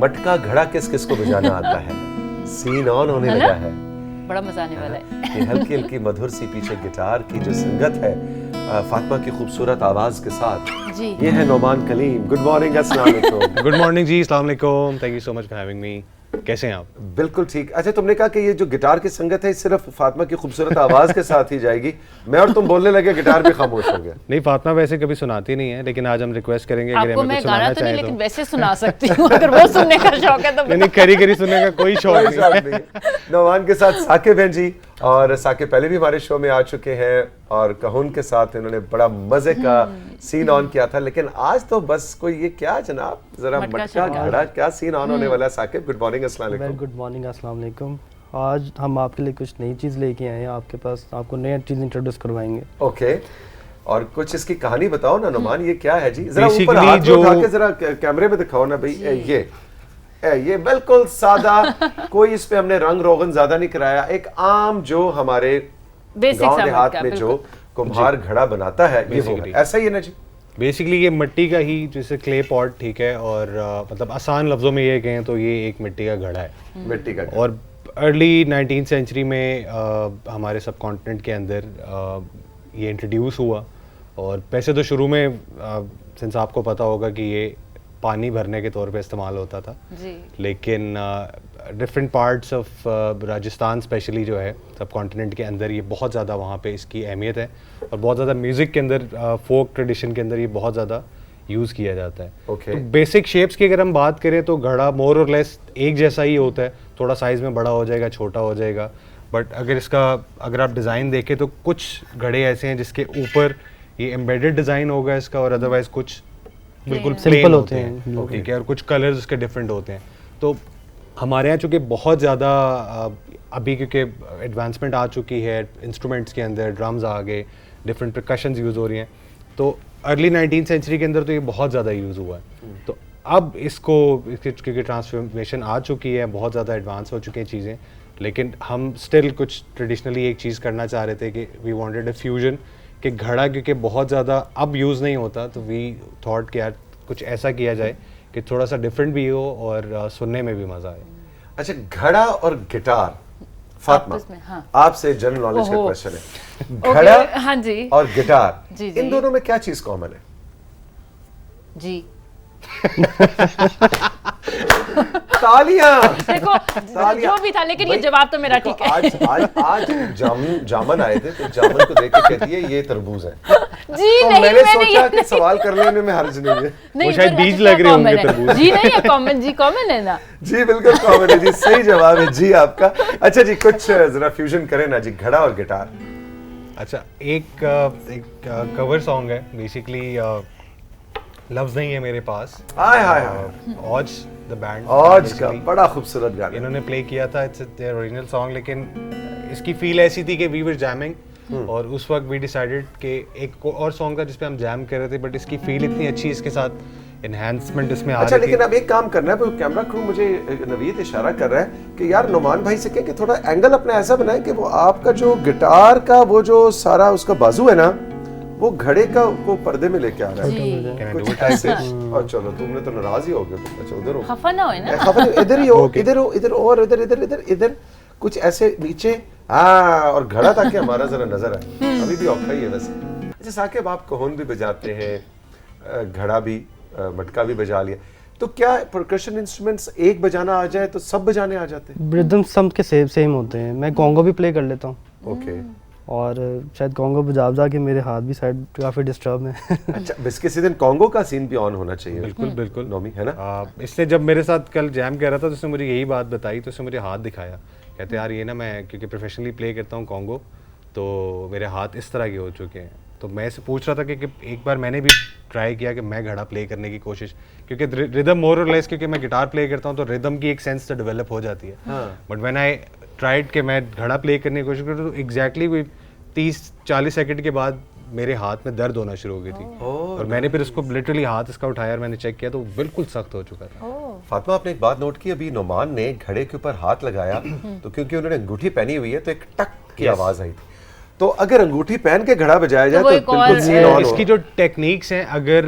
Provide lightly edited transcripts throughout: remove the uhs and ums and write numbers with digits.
मटका घड़ा किस किस को बजाना आता है? सीन ऑन होने लगा है, बड़ा मजा आने वाला है। ये हल्की हल्की मधुर सी पीछे गिटार की जो संगत है फातिमा की खूबसूरत आवाज के साथ, जी ये है नोमान कलीम। गुड मॉर्निंग, अस्सलाम वालेकुम। गुड मॉर्निंग जी, अस्सलाम वालेकुम, thank you so much for having me. कैसे हैं आप? बिल्कुल ठीक। अच्छा, तुमने कहा कि ये जो गिटार की संगत है सिर्फ फातिमा की खूबसूरत आवाज के साथ ही जाएगी। मैं और तुम बोलने लगे, गिटार भी खामोश हो गया। नहीं, फातिमा वैसे कभी सुनाती नहीं है, लेकिन आज हम रिक्वेस्ट करेंगे अगर आपको हमें मैं कुछ गाना सुनाना तो नहीं चाहे लेकिन तो। वैसे सुना सकती हूँ अगर वो सुनने का शौक है तो नहीं, करी करी सुनने का कोई शौक कोई नहीं शौक है। नहीं है। नोमान के साथ साकिब हैं जी, और साकिब पहले भी हमारे शो में आ चुके हैं और कहून के साथ इन्होंने बड़ा मजे का सीन ऑन किया था। लेकिन आज तो बस कोई ये क्या जनाब, जरा मटका घड़ा क्या सीन ऑन होने वाला है। साकिब, गुड मॉर्निंग, अस्सलाम वालेकुम। गुड मॉर्निंग, अस्सलाम वालेकुम। आज हम आपके लिए कुछ नई चीज़ लेके आए हैं, आपके पास आपको नई चीज़ इंट्रोड्यूस करवाएंगे। ओके, और कुछ इसकी कहानी बताओ ना नोमान, ये क्या है जी? जरा ऊपर Basically हाथ जो- उठा के जरा कैमरे में दिखाओ ना भाई। ये बिल्कुल सादा, कोई इस पे हमने रंग रोगन ज्यादा नहीं कराया। एक आम जो हमारे बेसिक गांव सा देहात मटका, में जो बिल्कुल। कुम्हार घड़ा बनाता है, ये वो है। Basically। ऐसा ही है ना जी? बेसिकली ये मिट्टी का ही, जैसे क्ले पॉट, ठीक है, और मतलब आसान लफ्जों में ये कहें तो ये एक मिट्टी का घड़ा है। मिट्टी का। और अर्ली 19th सेंचुरी में हमारे सब कॉन्टिनेंट के अंदर ये इंट्रोड्यूस हुआ। और वैसे तो शुरू में सिंस आपको पता होगा कि ये पानी भरने के तौर पे इस्तेमाल होता था, जी लेकिन different parts of Rajasthan specially जो है सब कॉन्टिनेंट के अंदर ये बहुत ज़्यादा वहाँ पे इसकी अहमियत है, और बहुत ज़्यादा म्यूज़िक के अंदर, फोक ट्रेडिशन के अंदर ये बहुत ज़्यादा यूज़ किया जाता है। Okay। तो बेसिक शेप्स की अगर हम बात करें तो घड़ा मोर और लेस एक जैसा ही होता है, थोड़ा साइज़ में बड़ा हो जाएगा, छोटा हो जाएगा। बट अगर आप डिज़ाइन देखें तो कुछ घड़े ऐसे हैं जिसके ऊपर ये एम्बेडेड डिज़ाइन होगा इसका, और अदरवाइज कुछ बिल्कुल Simple प्लेन होते होते हैं। हैं, ठीक है, और कुछ कलर्स उसके डिफरेंट होते हैं। तो हमारे यहाँ चूँकि बहुत ज़्यादा अभी क्योंकि एडवांसमेंट आ चुकी है इंस्ट्रूमेंट्स के अंदर, ड्रम्स आ गए, डिफरेंट प्रकशंस यूज़ हो रही हैं, तो अर्ली 19th सेंचुरी के अंदर तो ये बहुत ज़्यादा यूज़ हुआ है। तो अब क्योंकि ट्रांसफॉर्मेशन आ चुकी है, बहुत ज़्यादा एडवांस हो चुकी हैं चीज़ें, लेकिन हम स्टिल कुछ ट्रेडिशनली एक चीज़ करना चाह रहे थे कि वी वांटेड अ फ्यूजन, कि घड़ा क्योंकि बहुत ज़्यादा अब यूज़ नहीं होता, तो वी थॉट कि यार कुछ ऐसा किया जाए कि थोड़ा सा डिफरेंट भी हो और सुनने में भी मज़ा आए। अच्छा, घड़ा और गिटार, फातिमा आपस में, हाँ। आपसे जनरल नॉलेज का ओहो। क्वेश्चन है। ओके, घड़ा हाँ जी और गिटार, जी, जी। इन दोनों में क्या चीज कॉमन है? जी तालियां। देखो जो भी था, लेकिन ये जवाब तो मेरा ठीक है। आज जामन आए थे, तो जामन को देख के कहती है ये तरबूज है। जी तो नहीं, मैंने मैंने सोचा ये कि सवाल कर लेने में हर्ज नहीं है। नहीं, वो शायद पर बीज अच्छा लग रहे common होंगे है। तरबूज। जी नहीं है कॉमन, जी कॉमन है ना। जी बिल्कुल कॉमन है जी, सही जवाब है जी आपका। अच्छा जी, कुछ जरा फ्यूजन करें ना जी, घड़ा और गिटार। अच्छा, एक कवर सॉन्ग है बेसिकली, लफ्ज़ नहीं है मेरे पास। हाय हाय हाय। औज द बैंड, आज का बड़ा खूबसूरत गाना। इन्होंने प्ले किया था, इट्स देयर ओरिजिनल सॉन्ग, लेकिन इसकी फील ऐसी थी कि वी वर जैमिंग, और उस वक्त वी डिसाइडेड कि एक और सॉन्ग था जिस पे हम जैम कर रहे थे, बट इसकी फील इतनी अच्छी, इसके साथ एनहांसमेंट इसमें आ अच्छा, रही लेकिन थी। अब एक काम करना है, कैमरा क्रू मुझे नवीद इशारा कर रहा है कि यार नोमान भाई से कहे कि थोड़ा एंगल अपना ऐसा बनाए कि वो आपका जो गिटार का वो जो सारा उसका बाजू है ना, वो घड़े का को पर्दे में लेके आ रहा है। जी Can I do कुछ it? ऐसे। और चलो, तुमने तो नाराज ही हो गए तुम। अच्छा, उधर हो, खफा ना होए ना। खबर इधर ही हो, Okay। इधर हो, इधर और इधर इधर इधर इधर कुछ ऐसे नीचे, हाँ, और घड़ा ताकि हमारा जरा नजर आए। अभी भी औखा ही है वैसे। अच्छा साकिब, आप कहून भी बजाते हैं, घड़ा भी, मटका भी बजा लिया, तो क्या परकशन इंस्ट्रूमेंट्स एक बजाना आ जाए तो सब बजाने आ जाते हैं? रिदम सब के सेम होते हैं। मैं कॉन्गो भी प्ले कर लेता हूँ, ओके। और शायद कॉन्गो बजा के मेरे हाथ भी शायद काफ़ी डिस्टर्ब हैं। अच्छा, बस किसी दिन कॉन्गो का सीन भी ऑन होना चाहिए। बिल्कुल बिल्कुल नोमी, है ना? इसलिए जब मेरे साथ कल जैम कर रहा था तो उसने मुझे यही बात बताई, तो उसने मुझे हाथ दिखाया, कहते यार ये ना, मैं क्योंकि प्रोफेशनली प्ले करता हूँ कॉन्गो, तो मेरे हाथ इस तरह के हो चुके हैं। तो मैं इसे पूछ रहा था कि एक बार मैंने भी ट्राई किया कि मैं घड़ा प्ले करने की कोशिश, क्योंकि रिदम मोर और लेस, क्योंकि मैं गिटार प्ले करता हूँ तो रिदम की एक सेंस तो डेवलप हो जाती है। बट व्हेन आई ट्राइड कि मैं घड़ा प्ले करने की कोशिश करूँ, तो एग्जैक्टली कोई 30-40 सेकंड के बाद मेरे हाथ में दर्द होना शुरू हो गई थी। और मैंने फिर उसको लिटरली हाथ इसका उठाया और मैंने चेक किया तो बिल्कुल सख्त हो चुका था। फातिमा, आपने एक बात नोट की, अभी नोमान ने घड़े के ऊपर हाथ लगाया तो क्योंकि उन्होंने अंगूठी पहनी हुई है तो एक टक की आवाज आई थी। तो अगर अंगूठी पहन के घड़ा बजाया जाए तो एक और- बिल्कुल सीन ऑन हो। इसकी जो टेक्निक्स हैं, अगर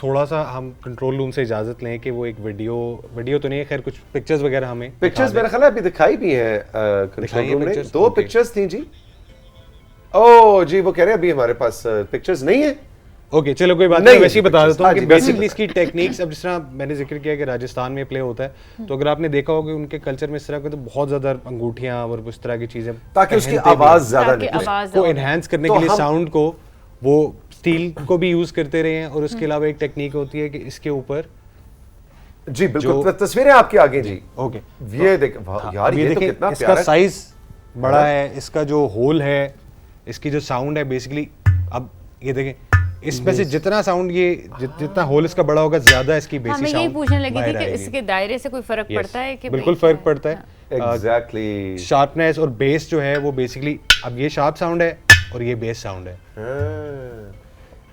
थोड़ा सा हम कंट्रोल रूम से इजाज़त लें कि वो एक वीडियो तो नहीं है, खैर कुछ पिक्चर्स वगैरह हमें पिक्चर्स मेरा ख्याल है अभी दिखाई भी है कंट्रोल दिखाई है रूम में, pictures? 2 Okay. पिक्चर्स थी जी। ओह जी, वो कह रहे हैं अभी हमारे पास पिक्चर्स नहीं है। ओके चलो कोई बात नहीं, नहीं, वैसे ही बता देता हाँ हूँ जी, कि वैसे ही बेसिकली इसकी टेक्निक्स, अब जिस तरह मैंने जिक्र किया कि राजस्थान में प्ले होता है, तो अगर आपने देखा होगा कि उनके कल्चर में इस तरह के तो बहुत ज़्यादा अंगूठियाँ और उस तरह की चीज़ें ताकि उसकी पहनते भी हैं। आवाज ज्यादा ताकि निकले। आवाज को और- एनहांस करने तो के लिए हम- साउंड को वो स्टील को भी यूज़ करते रहे हैं, और उसके अलावा एक टेक्निक होती है कि इसके ऊपर जी बिल्कुल, तस्वीरें आपके आगे जी। ओके ये देख वाह, यार अब ये तो देखें, कितना इसका प्यारा है। साइज बड़ा है, इसका जो होल है, इसकी जो साउंड है बेसिकली, अब ये देखें इसमें से जितना साउंड ये जितना होल इसका बड़ा होगा, ज्यादा इसकी हाँ, बेसिक मैं साउंड यही पूछने लगी थी बाहर कि आएगी। इसके दायरे से कोई फर्क Yes, पड़ता है कि बिल्कुल भाई- फर्क पड़ता है। एग्जैक्टली। शार्पनेस और बेस जो है वो बेसिकली, अब ये शार्प साउंड है और ये बेस साउंड है,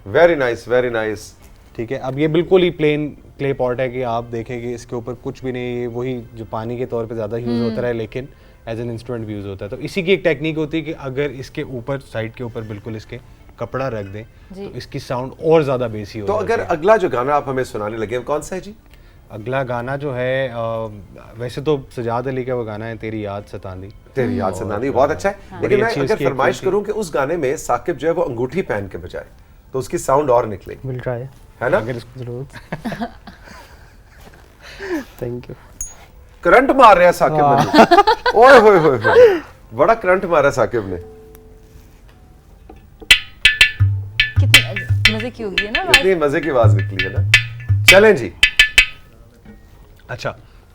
वेरी नाइस, वेरी नाइस। ठीक है। अब ये बिल्कुल ही प्लेन क्ले पॉट है कि आप देखें कि इसके ऊपर कुछ भी नहीं, वही जो पानी के तौर पे ज़्यादा यूज़ होता है, लेकिन एज एन इंस्ट्रूमेंट भी यूज़ होता है। तो इसी की एक टेक्निक होती है कि अगर इसके ऊपर साइड के ऊपर बिल्कुल इसके कपड़ा रख दें जी। तो इसकी साउंड और ज़्यादा बेसी हो तो जाती अगर है। अगला जो गाना आप हमें सुनाने लगे कौन सा है जी? अगला गाना जो है वैसे तो सजाद अली का वो गाना है तेरी याद सतांदी। तेरी याद से नानी, बहुत अच्छा है। लेकिन बड़ी मैं अच्छी अगर उसकी एक फरमाइश धुन थी। करूं कि उस गाने में साकिब जो है वो अंगूठी पहन के बजाए तो उसकी साउंड और निकलेगी, विल ट्राई, है ना? अगर इसको जरूर। Thank you. करंट मार रहा है साकिब ने। ओए होए होए होए, बड़ा करंट मारा साकिब ने। कितनी मजे की होगी है ना आवाज? इतनी मजे की आवाज निकली है ना। चलें जी। अच्छा,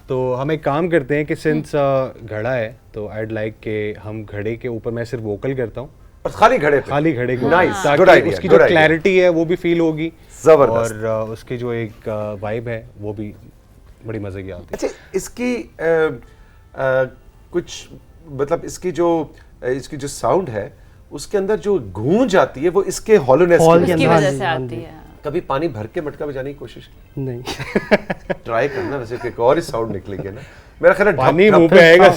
तो हम एक काम करते हैं कि सिंस घड़ा है तो आईड लाइक के हम घड़े के ऊपर मैं सिर्फ वोकल करता हूँ, और खाली घड़े पे। खाली घड़े के Nice, ऊपर, good ताकि idea, उसकी good जो idea. क्लैरिटी है वो भी फील होगी, जबरदस्त। और उसकी जो एक वाइब है वो भी बड़ी मजे की आती है। अच्छा, इसकी कुछ मतलब इसकी जो साउंड है उसके अंदर जो गूंज आती है वो इसके हॉलोनेस हॉल के उसकी हाँ वजह जी, से हाँ आती जी। है। कभी पानी भर के मटका बजाने की कोशिश नहीं। ट्राई करना, वैसे एक और ही साउंड निकलेगी ना मेरा ख्याल है। पानी ढप- मुंह ढप- पे आएगा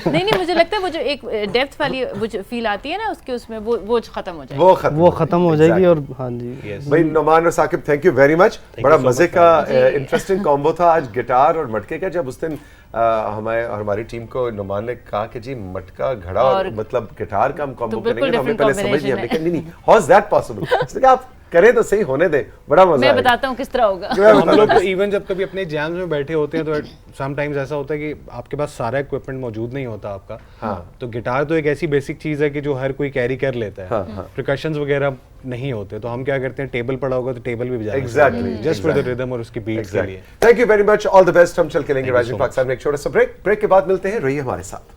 नहीं मुझे लगता है वो जो एक डेप्थ वाली वो जो फील आती है ना उसके, उसमें वो खत्म हो जाएगी। वो खत्म हो जाएगी। Exactly. और हाँ जी, भाई नुमान और Saqib, thank you very much. बड़ा you so मजे much का जी। इंटरेस्टिंग कॉम्बो था आज गिटार और मटके का। जब उस दिन हमारी टीम को नुमान ने कहा कि जी मटका घड़ा और मतलब गिटार का हम कॉम्बो तो बिल्कुल करेंगे, तो हमें different पहले समझ नहीं, हमने combination कहा नहीं हाउ इज दैट पॉसिबल। उसने कहा आप करें तो सही, होने दे, बड़ा मजा मैं आएगा। बताता हूँ किस तरह होगा। हम लोग तो इवन जब कभी अपने जैम्स में बैठे होते हैं तो समटाइम्स ऐसा होता है कि आपके पास सारा इक्विपमेंट मौजूद नहीं होता आपका। हाँ। तो गिटार तो एक ऐसी बेसिक चीज है कि जो हर कोई कैरी कर लेता है। हाँ, हाँ। प्रिकॉशंस वगैरह नहीं होते, तो हम क्या करते हैं, टेबल पड़ा होगा तो टेबल भी बजाते Exactly, हैं just for the exactly. Rhythm और उसकी बीट्स के लिए। Thank you very much, all the best. हम चल के लेंगे Thank you rising so Pakistan में एक छोटा सा ब्रेक के बाद मिलते हैं, रहिए हमारे साथ।